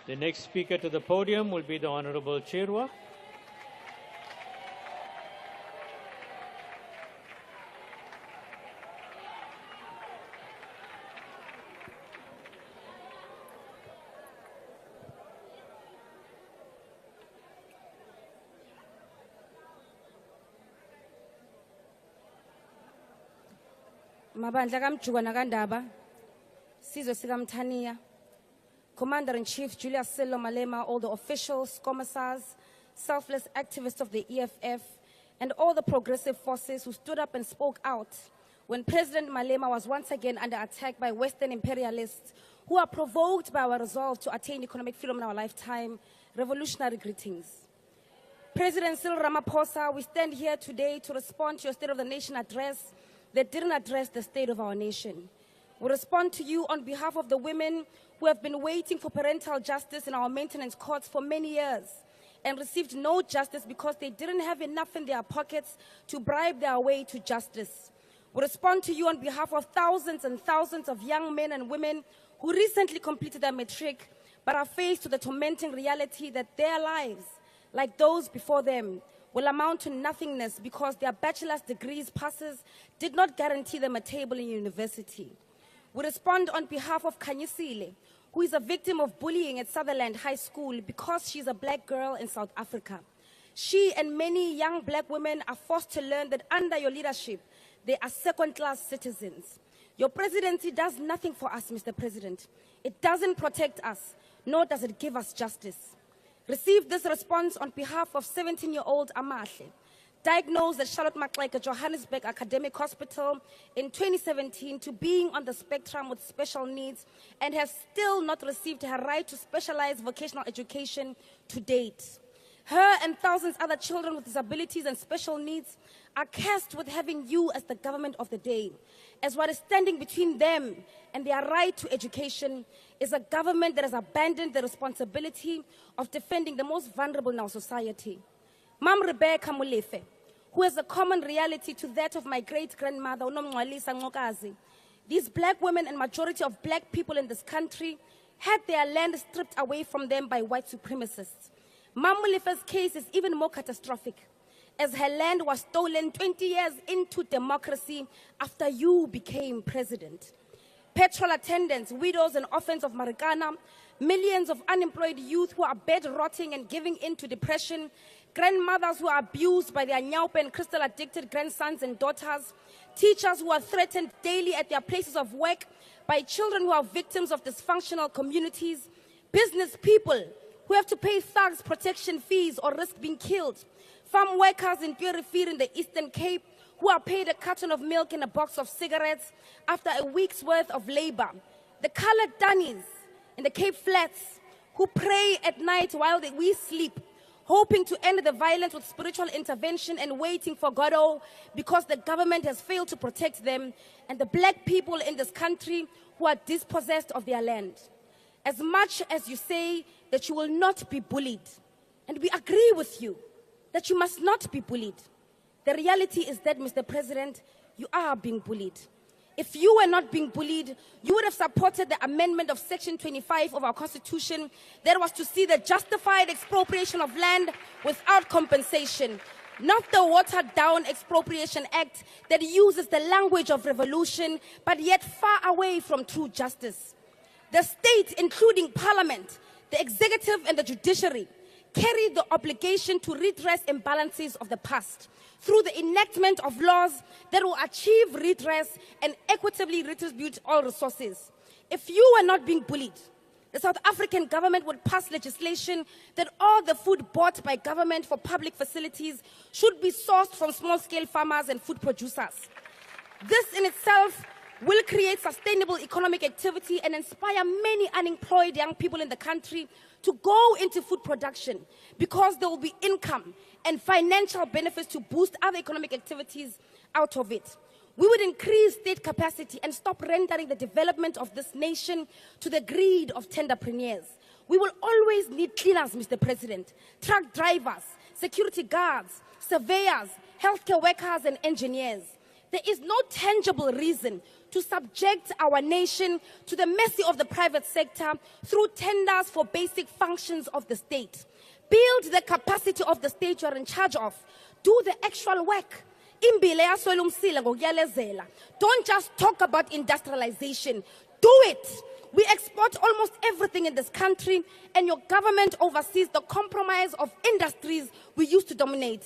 The next speaker to the podium will be the Honorable Chorwa. Mabandla kamjuka nakandaba sizwe sikaMthaniya, Commander-in-Chief Julius Sello Malema, all the officials, commissars, selfless activists of the EFF, and all the progressive forces who stood up and spoke out when President Malema was once again under attack by Western imperialists who are provoked by our resolve to attain economic freedom in our lifetime. Revolutionary greetings. President Ramaphosa, we stand here today to respond to your State of the Nation address that didn't address the state of our nation. We respond to you on behalf of the women who have been waiting for parental justice in our maintenance courts for many years and received no justice because they didn't have enough in their pockets to bribe their way to justice. We respond to you on behalf of thousands and thousands of young men and women who recently completed their matric but are faced with the tormenting reality that their lives, like those before them, will amount to nothingness because their bachelor's degrees passes did not guarantee them a table in university. We respond on behalf of Kanyisile, who is a victim of bullying at Sutherland High School because she's a black girl in South Africa. She and many young black women are forced to learn that under your leadership, they are second-class citizens. Your presidency does nothing for us, Mr. President. It doesn't protect us, nor does it give us justice. Receive this response on behalf of 17-year-old Amahle, diagnosed at Charlotte Maxeke Johannesburg Academic Hospital in 2017 to being on the spectrum with special needs and has still not received her right to specialized vocational education to date. Her and thousands other children with disabilities and special needs are cursed with having you as the government of the day, as what is standing between them and their right to education is a government that has abandoned the responsibility of defending the most vulnerable in our society. Mam Rebecca Molefe, who has a common reality to that of my great-grandmother, Unomngwalisa Ngokazi. These black women and majority of black people in this country had their land stripped away from them by white supremacists. Mam Molefe's case is even more catastrophic, as her land was stolen 20 years into democracy after you became president. Petrol attendants, widows and orphans of Marikana, millions of unemployed youth who are bed-rotting and giving in to depression, grandmothers who are abused by their nyaupe and crystal-addicted grandsons and daughters, teachers who are threatened daily at their places of work by children who are victims of dysfunctional communities, business people who have to pay thugs protection fees or risk being killed, farm workers in Purifir in the Eastern Cape who are paid a carton of milk and a box of cigarettes after a week's worth of labor, the colored Danis in the Cape Flats who pray at night while we sleep, hoping to end the violence with spiritual intervention and waiting for Godot because the government has failed to protect them, and the black people in this country who are dispossessed of their land. As much as you say that you will not be bullied, and we agree with you that you must not be bullied, the reality is that, Mr. President, you are being bullied. If you were not being bullied, you would have supported the amendment of Section 25 of our Constitution that was to see the justified expropriation of land without compensation, not the watered-down Expropriation Act that uses the language of revolution, but yet far away from true justice. The state, including Parliament, the executive and the judiciary, carry the obligation to redress imbalances of the past through the enactment of laws that will achieve redress and equitably redistribute all resources. If you were not being bullied, the South African government would pass legislation that all the food bought by government for public facilities should be sourced from small-scale farmers and food producers. This in itself will create sustainable economic activity and inspire many unemployed young people in the country to go into food production because there will be income and financial benefits to boost other economic activities out of it. We would increase state capacity and stop rendering the development of this nation to the greed of tenderpreneurs. We will always need cleaners, Mr. President, truck drivers, security guards, surveyors, healthcare workers and engineers. There is no tangible reason to subject our nation to the mercy of the private sector through tenders for basic functions of the state. Build the capacity of the state you are in charge of. Do the actual work. Don't just talk about industrialization. Do it. We export almost everything in this country, and your government oversees the compromise of industries we used to dominate.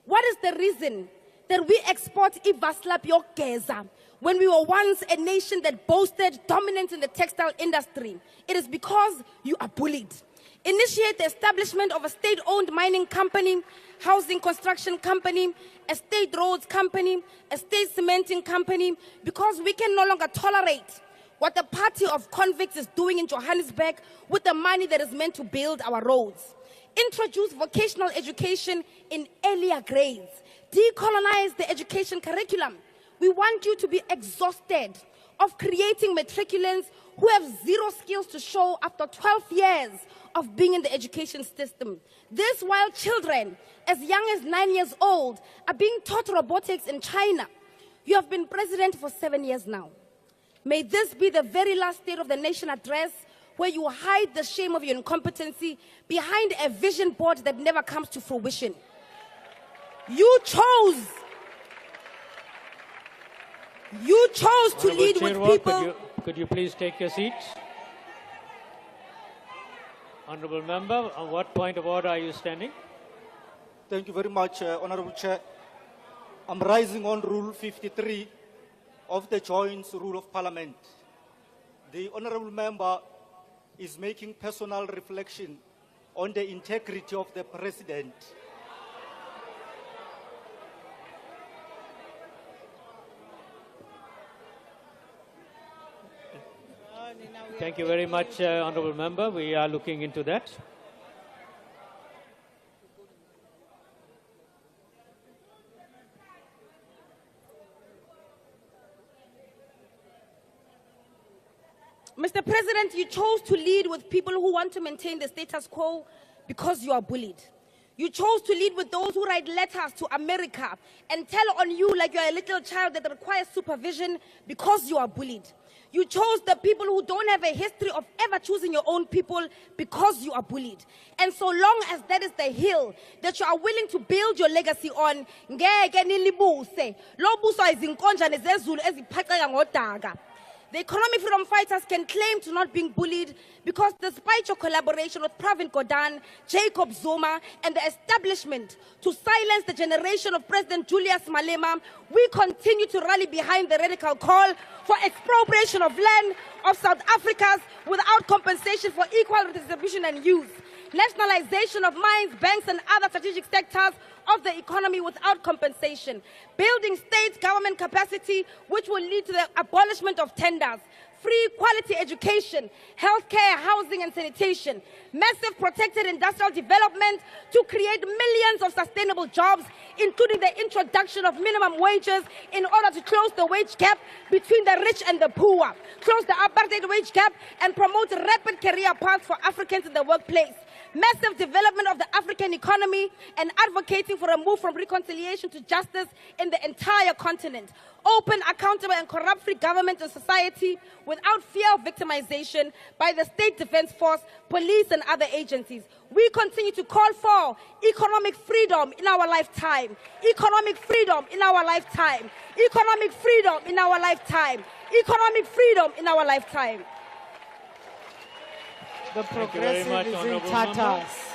What is the reason that we export ivaslap yogeza when we were once a nation that boasted dominance in the textile industry? It is because you are bullied. Initiate the establishment of a state-owned mining company, housing construction company, a state roads company, a state cementing company, because we can no longer tolerate what the party of convicts is doing in Johannesburg with the money that is meant to build our roads. Introduce vocational education in earlier grades. Decolonize the education curriculum. We want you to be exhausted of creating matriculants who have zero skills to show after 12 years of being in the education system. This while children as young as 9 years old are being taught robotics in China. You have been president for 7 years now. May this be the very last State of the Nation address where you hide the shame of your incompetency behind a vision board that never comes to fruition. You chose to lead with Chorwa, people. Could you please take your seats? Honourable Member, on what point of order are you standing? Thank you very much, Honourable Chair. I'm rising on Rule 53 of the Joint Rule of Parliament. The Honourable Member is making personal reflection on the integrity of the President. Thank you very much, Honourable Member. We are looking into that. Mr. President, you chose to lead with people who want to maintain the status quo because you are bullied. You chose to lead with those who write letters to America and tell on you like you're a little child that requires supervision because you are bullied. You chose the people who don't have a history of ever choosing your own people because you are bullied. And so long as that is the hill that you are willing to build your legacy on, ngeke nilibuse. Lo buso izinkonjane zezulu eziphaxeka ngodaka. The economic freedom fighters can claim to not being bullied because despite your collaboration with Pravin Gordhan, Jacob Zuma, and the establishment to silence the generation of President Julius Malema, we continue to rally behind the radical call for expropriation of land of South Africans without compensation for equal redistribution and use, nationalization of mines, banks, and other strategic sectors of the economy without compensation, building state government capacity which will lead to the abolishment of tenders, free quality education, healthcare, housing and sanitation, massive protected industrial development to create millions of sustainable jobs, including the introduction of minimum wages in order to close the wage gap between the rich and the poor, close the apartheid wage gap and promote rapid career paths for Africans in the workplace, massive development of the African economy and advocating for a move from reconciliation to justice in the entire continent. Open, accountable and corrupt-free government and society without fear of victimization by the State Defense Force, police and other agencies. We continue to call for economic freedom in our lifetime. Economic freedom in our lifetime. Economic freedom in our lifetime. Economic freedom in our lifetime. The Thank you very progressive much, is in Honourable Member. tatters.